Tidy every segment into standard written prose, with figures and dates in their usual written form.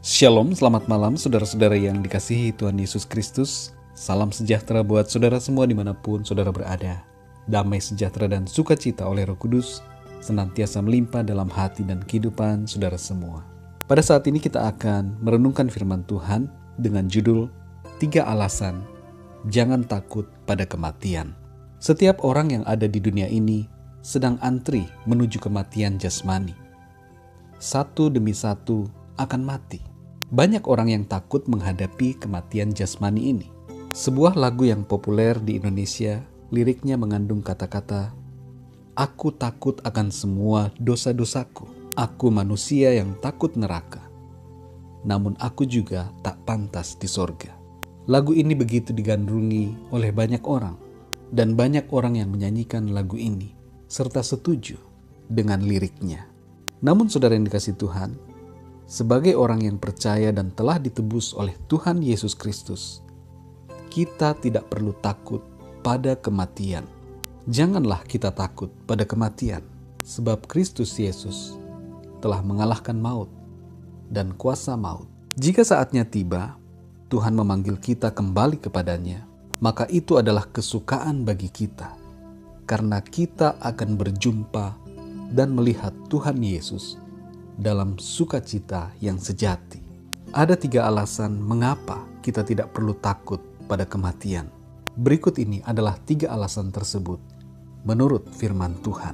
Shalom, selamat malam saudara-saudara yang dikasihi Tuhan Yesus Kristus. Salam sejahtera buat saudara semua dimanapun saudara berada. Damai sejahtera dan sukacita oleh Roh Kudus senantiasa melimpah dalam hati dan kehidupan saudara semua. Pada saat ini kita akan merenungkan firman Tuhan dengan judul 3 alasan jangan takut pada kematian. Setiap orang yang ada di dunia ini sedang antri menuju kematian jasmani. Satu demi satu akan mati. Banyak orang yang takut menghadapi kematian jasmani ini. Sebuah lagu yang populer di Indonesia, liriknya mengandung kata-kata, "Aku takut akan semua dosa-dosaku. Aku manusia yang takut neraka. Namun aku juga tak pantas di sorga." Lagu ini begitu digandrungi oleh banyak orang, dan banyak orang yang menyanyikan lagu ini, serta setuju dengan liriknya. Namun saudara yang dikasihi Tuhan, sebagai orang yang percaya dan telah ditebus oleh Tuhan Yesus Kristus, kita tidak perlu takut pada kematian. Janganlah kita takut pada kematian, sebab Kristus Yesus telah mengalahkan maut dan kuasa maut. Jika saatnya tiba, Tuhan memanggil kita kembali kepadanya, maka itu adalah kesukaan bagi kita, karena kita akan berjumpa dan melihat Tuhan Yesus dalam sukacita yang sejati. Ada 3 alasan mengapa kita tidak perlu takut pada kematian. Berikut ini adalah 3 alasan tersebut menurut firman Tuhan.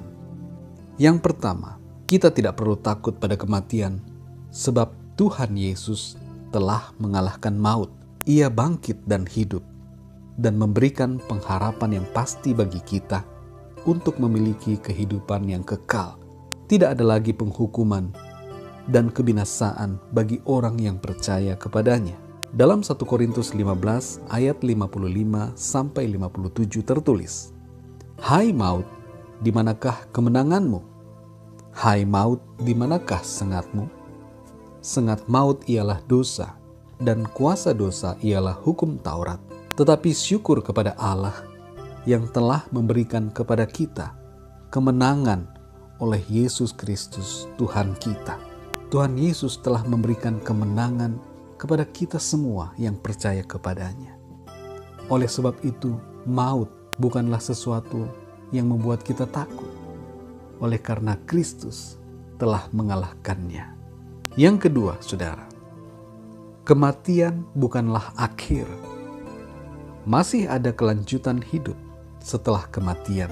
Yang pertama, kita tidak perlu takut pada kematian sebab Tuhan Yesus telah mengalahkan maut. Ia bangkit dan hidup dan memberikan pengharapan yang pasti bagi kita untuk memiliki kehidupan yang kekal. Tidak ada lagi penghukuman dan kebinasaan bagi orang yang percaya kepadanya. Dalam 1 Korintus 15 ayat 55 sampai 57 tertulis, "Hai maut, di manakah kemenanganmu? Hai maut, di manakah sengatmu? Sengat maut ialah dosa, dan kuasa dosa ialah hukum Taurat. Tetapi syukur kepada Allah yang telah memberikan kepada kita kemenangan oleh Yesus Kristus Tuhan kita." Tuhan Yesus telah memberikan kemenangan kepada kita semua yang percaya kepadanya. Oleh sebab itu, maut bukanlah sesuatu yang membuat kita takut, oleh karena Kristus telah mengalahkannya. Yang kedua, saudara, kematian bukanlah akhir. Masih ada kelanjutan hidup setelah kematian,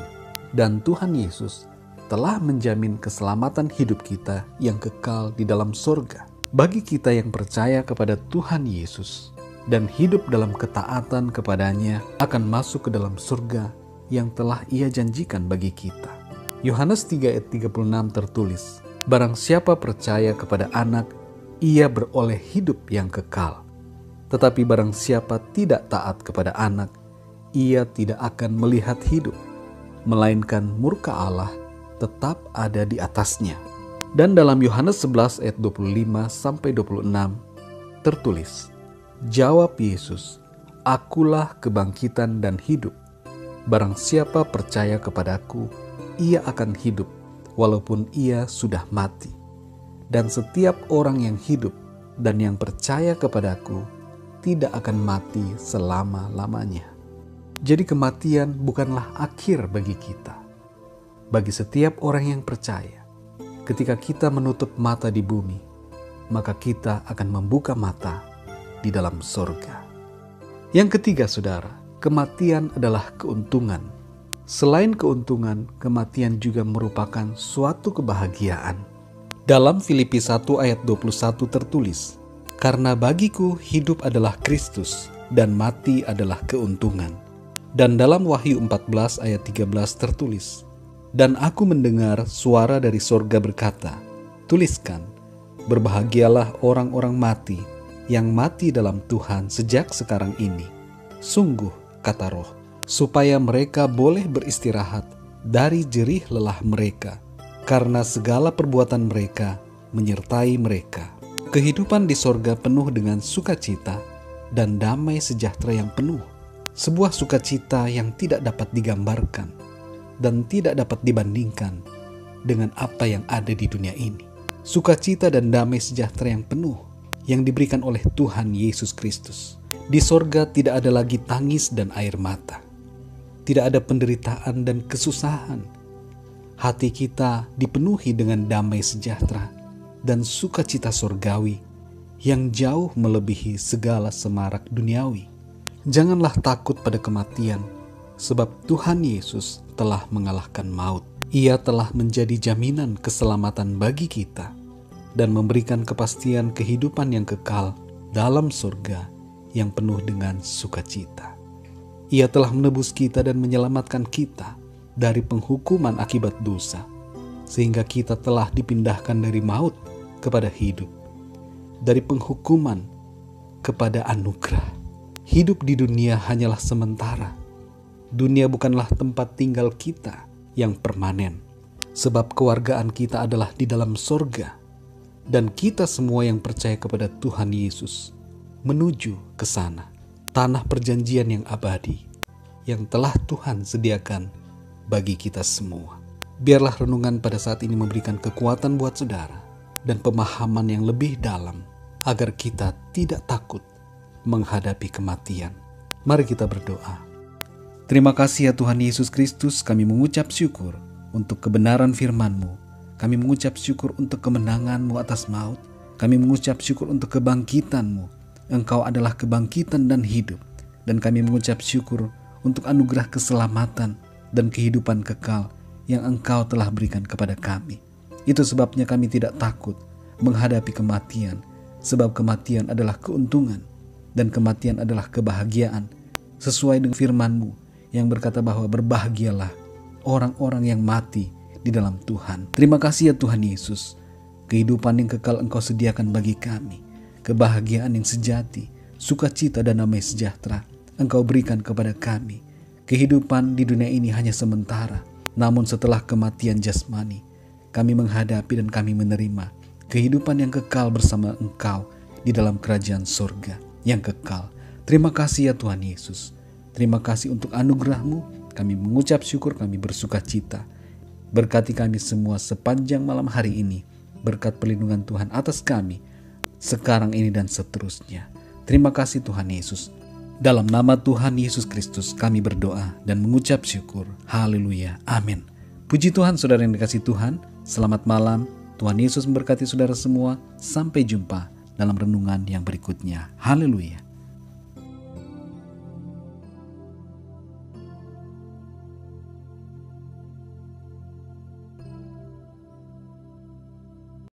dan Tuhan Yesus telah menjamin keselamatan hidup kita yang kekal di dalam sorga. Bagi kita yang percaya kepada Tuhan Yesus dan hidup dalam ketaatan kepadanya akan masuk ke dalam surga yang telah Ia janjikan bagi kita. Yohanes 3 ayat 36 tertulis, "Barang siapa percaya kepada Anak, ia beroleh hidup yang kekal. Tetapi barang siapa tidak taat kepada Anak, ia tidak akan melihat hidup, melainkan murka Allah tetap ada di atasnya." Dan dalam Yohanes 11 ayat 25 sampai 26 tertulis, "Jawab Yesus, Akulah kebangkitan dan hidup. Barang siapa percaya kepadaku, ia akan hidup walaupun ia sudah mati. Dan setiap orang yang hidup dan yang percaya kepadaku tidak akan mati selama-lamanya." Jadi kematian bukanlah akhir bagi kita. Bagi setiap orang yang percaya, ketika kita menutup mata di bumi, maka kita akan membuka mata di dalam sorga. Yang ketiga, saudara, kematian adalah keuntungan. Selain keuntungan, kematian juga merupakan suatu kebahagiaan. Dalam Filipi 1 ayat 21 tertulis, "Karena bagiku hidup adalah Kristus dan mati adalah keuntungan." Dan dalam Wahyu 14 ayat 13 tertulis, "Dan aku mendengar suara dari sorga berkata, tuliskan, berbahagialah orang-orang mati yang mati dalam Tuhan sejak sekarang ini. Sungguh, kata Roh, supaya mereka boleh beristirahat dari jerih lelah mereka, karena segala perbuatan mereka menyertai mereka." Kehidupan di sorga penuh dengan sukacita dan damai sejahtera yang penuh. Sebuah sukacita yang tidak dapat digambarkan dan tidak dapat dibandingkan dengan apa yang ada di dunia ini. Sukacita dan damai sejahtera yang penuh yang diberikan oleh Tuhan Yesus Kristus. Di sorga tidak ada lagi tangis dan air mata. Tidak ada penderitaan dan kesusahan. Hati kita dipenuhi dengan damai sejahtera dan sukacita sorgawi yang jauh melebihi segala semarak duniawi. Janganlah takut pada kematian, sebab Tuhan Yesus telah mengalahkan maut. Ia telah menjadi jaminan keselamatan bagi kita dan memberikan kepastian kehidupan yang kekal dalam surga yang penuh dengan sukacita. Ia telah menebus kita dan menyelamatkan kita dari penghukuman akibat dosa, sehingga kita telah dipindahkan dari maut kepada hidup, dari penghukuman kepada anugerah. Hidup di dunia hanyalah sementara. Dunia bukanlah tempat tinggal kita yang permanen, sebab kewargaan kita adalah di dalam sorga, dan kita semua yang percaya kepada Tuhan Yesus menuju ke sana, tanah perjanjian yang abadi, yang telah Tuhan sediakan bagi kita semua. Biarlah renungan pada saat ini memberikan kekuatan buat saudara dan pemahaman yang lebih dalam, agar kita tidak takut menghadapi kematian. Mari kita berdoa. Terima kasih ya Tuhan Yesus Kristus, kami mengucap syukur untuk kebenaran firman-Mu. Kami mengucap syukur untuk kemenangan-Mu atas maut. Kami mengucap syukur untuk kebangkitan-Mu. Engkau adalah kebangkitan dan hidup. Dan kami mengucap syukur untuk anugerah keselamatan dan kehidupan kekal yang Engkau telah berikan kepada kami. Itu sebabnya kami tidak takut menghadapi kematian, sebab kematian adalah keuntungan dan kematian adalah kebahagiaan, sesuai dengan firman-Mu yang berkata bahwa berbahagialah orang-orang yang mati di dalam Tuhan. Terima kasih ya Tuhan Yesus, kehidupan yang kekal Engkau sediakan bagi kami, kebahagiaan yang sejati, sukacita dan damai sejahtera Engkau berikan kepada kami. Kehidupan di dunia ini hanya sementara, namun setelah kematian jasmani, kami menghadapi dan kami menerima kehidupan yang kekal bersama Engkau di dalam kerajaan surga yang kekal. Terima kasih ya Tuhan Yesus. Terima kasih untuk anugerah-Mu. Kami mengucap syukur, kami bersuka cita. Berkati kami semua sepanjang malam hari ini. Berkat perlindungan Tuhan atas kami, sekarang ini dan seterusnya. Terima kasih Tuhan Yesus. Dalam nama Tuhan Yesus Kristus kami berdoa dan mengucap syukur. Haleluya. Amin. Puji Tuhan saudara yang dikasihi Tuhan. Selamat malam. Tuhan Yesus memberkati saudara semua. Sampai jumpa dalam renungan yang berikutnya. Haleluya.